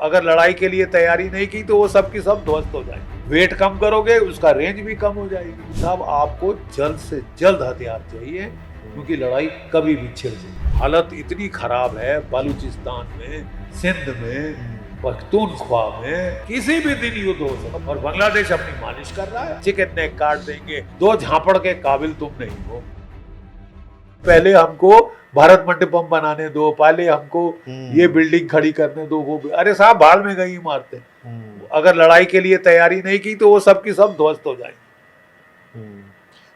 अगर लड़ाई के लिए तैयारी नहीं की तो वो सब की सब ध्वस्त हो जाएंगे। वेट कम करोगे उसका रेंज भी कम हो जाएगी। साहब आपको जल्द से जल्द हथियार चाहिए, क्योंकि लड़ाई कभी भी छिड़ जाए। हालत इतनी खराब है बलूचिस्तान में, सिंध में, पख्तूनख्वा में, किसी भी दिन युद्ध हो सकता। और बांग्लादेश अपनी मालिश कर रहा है, चिकन नेक काट देंगे, दो झापड़ के काबिल तुम नहीं हो। पहले हमको भारत मंडपम बनाने दो, पहले हमको ये बिल्डिंग खड़ी करने दो, वो अरे साहब भाल में गई इमारतें। अगर लड़ाई के लिए तैयारी नहीं की तो वो सब की सब ध्वस्त हो जाएंगे।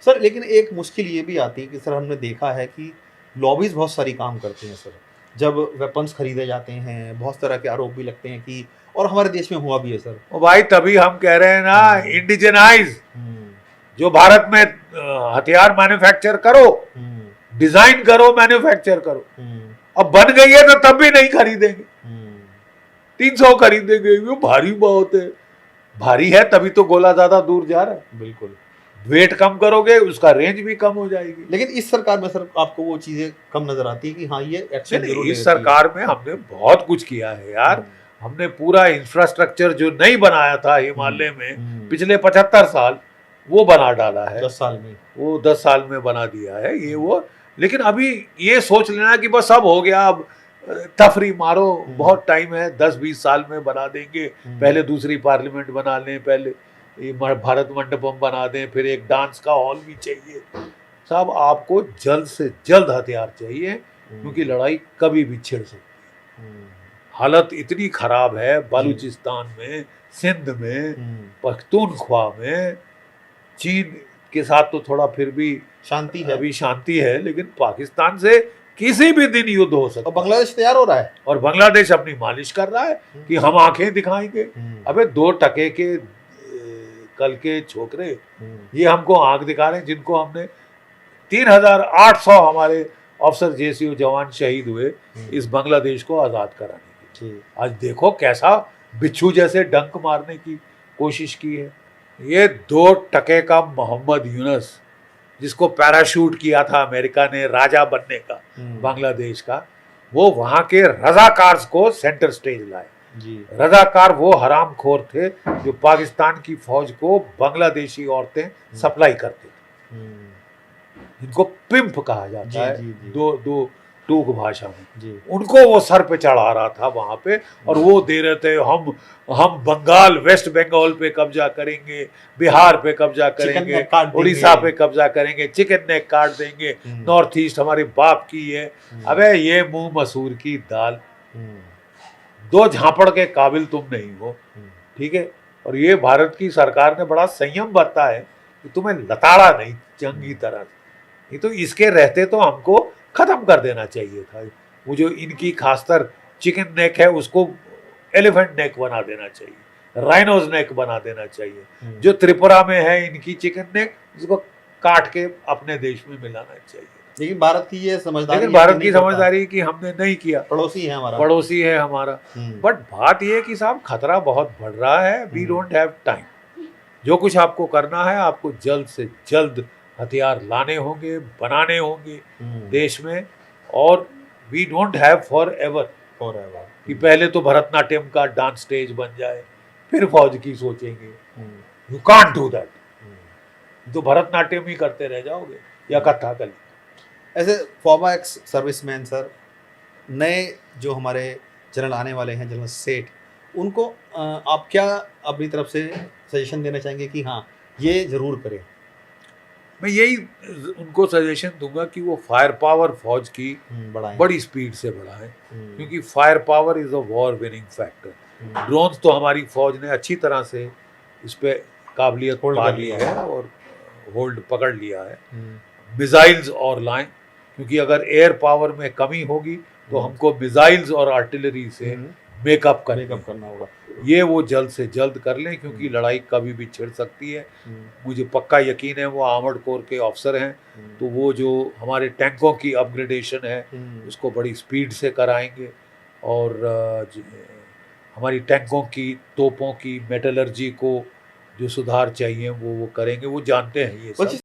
सर लेकिन एक मुश्किल ये भी आती है कि सर हमने देखा है कि लॉबीज बहुत सारी काम करते हैं सर, जब वेपन्स खरीदे जाते हैं बहुत तरह के आरोप भी लगते हैं कि, और हमारे देश में हुआ भी है सर। ओ भाई तभी हम कह रहे हैं ना, इंडिजनाइज, जो भारत में हथियार मैन्युफैक्चर करो, डिजाइन करो, मैन्युफैक्चर करो। अब बन गई है तो तब भी नहीं खरीदेंगे, 300 खरीदेंगे, वो भारी बहुत है। भारी है तभी तो गोला ज्यादा दूर जा रहा है। बिल्कुल, वेट कम करोगे उसका रेंज भी कम हो जाएगी। लेकिन इस सरकार में सर आपको वो चीजें कम नजर आती है कि हाँ ये एक्शन जरूर इस सरकार में हमने बहुत कुछ किया है यार। हमने पूरा इंफ्रास्ट्रक्चर जो नहीं बनाया था हिमालय में पिछले 75 साल, वो बना डाला है 10 साल में, वो 10 साल में बना दिया है ये वो। लेकिन अभी ये सोच लेना कि बस अब हो गया, अब तफरी मारो, बहुत टाइम है, 10-20 साल में बना देंगे। पहले दूसरी पार्लियामेंट बना लें, पहले भारत मंडपम बना दें, फिर एक डांस का हॉल भी चाहिए। साहब आपको जल्द से जल्द हथियार चाहिए, क्योंकि लड़ाई कभी भी छिड़ सकती है। हालत इतनी खराब है बलूचिस्तान में, सिंध में, पख्तूनख्वा में। चीन के साथ तो थोड़ा फिर भी शांति है, अभी शांति है, लेकिन पाकिस्तान से किसी भी दिन युद्ध हो सकता है। और बांग्लादेश तैयार हो रहा है, और बांग्लादेश अपनी मालिश कर रहा है कि हम आंखें दिखाएंगे। अबे 2 टके के कल के छोकरे ये हमको आंख दिखा रहे हैं, जिनको हमने 3800 हमारे अफसर जेसीओ जवान शहीद हुए इस बांग्लादेश को आजाद कराने की। आज देखो कैसा बिच्छू जैसे डंक मारने की कोशिश की है। ये 2 टके का मोहम्मद यूनुस, जिसको पैराशूट किया था अमेरिका ने राजा बनने का बांग्लादेश का, वो वहां के रजाकार्स को सेंटर स्टेज लाए। रजाकार वो हरामखोर थे जो पाकिस्तान की फौज को बांग्लादेशी औरतें सप्लाई करते थे, जिनको पिंप कहा जाता है दो टूक भाषा में। उनको वो सर पे चढ़ा रहा था वहां पे, और वो दे रहे थे हम बंगाल, वेस्ट बंगाल पे कब्जा करेंगे, बिहार पे कब्जा करेंगे, उड़ीसा पे कब्जा करेंगे, चिकन नेक काट देंगे, नॉर्थ ईस्ट हमारे बाप की है। अबे ये मुंह मसूर की दाल, 2 झापड़ के काबिल तुम नहीं हो, ठीक है। और ये भारत की सरकार ने बड़ा संयम बरता है कि तुम्हें लताड़ा नहीं चंगी तरह से। ये तो इसके रहते तो हमको खत्म कर देना चाहिए था। वो जो इनकी खासतर चिकन नेक है उसको एलिफेंट नेक बना देना चाहिए, राइनोज नेक बना देना चाहिए। जो त्रिपुरा में है इनकी चिकन नेक, उसको काट के अपने देश में मिलाना चाहिए। लेकिन भारत की ये समझदारी, लेकिन भारत की समझदारी कि हमने नहीं किया, पड़ोसी है हमारा। बट बात यह है कि साहब खतरा बहुत बढ़ रहा है। We don't have time. जो कुछ आपको करना है, आपको जल्द से जल्द हथियार लाने होंगे, बनाने होंगे देश में। और we don't have forever कि पहले तो भरतनाट्यम का डांस स्टेज बन जाए फिर फौज की सोचेंगे। You can't do that. तो भरतनाट्यम ही करते रह जाओगे या कथकली। ऐसे फॉर्मर एक्स सर्विसमैन सर, नए जो हमारे जनरल आने वाले हैं, जनरल सेठ, उनको आप क्या अपनी तरफ से सजेशन देना चाहेंगे कि हाँ ये जरूर करें? मैं यही उनको सजेशन दूंगा कि वो फायर पावर फौज की बड़ी स्पीड से बढ़ाएं, क्योंकि fire power is a war winning factor. Drones तो हमारी फौज ने अच्छी तरह से इस पे काबिलियत पा ली है और होल्ड पकड़ लिया है। मिसाइल्स और लाएं, क्योंकि अगर एयर पावर में कमी होगी तो हमको मिसाइल्स और आर्टिलरी से मेकअप करना होगा। ये वो जल्द से जल्द कर लें, क्योंकि लड़ाई कभी भी छिड़ सकती है। मुझे पक्का यकीन है वो आर्मर्ड कोर के ऑफिसर हैं, तो वो जो हमारे टैंकों की अपग्रेडेशन है उसको बड़ी स्पीड से कराएंगे, और हमारी टैंकों की, तोपों की मेटलर्जी को जो सुधार चाहिए वो करेंगे। वो जानते हैं ये सब।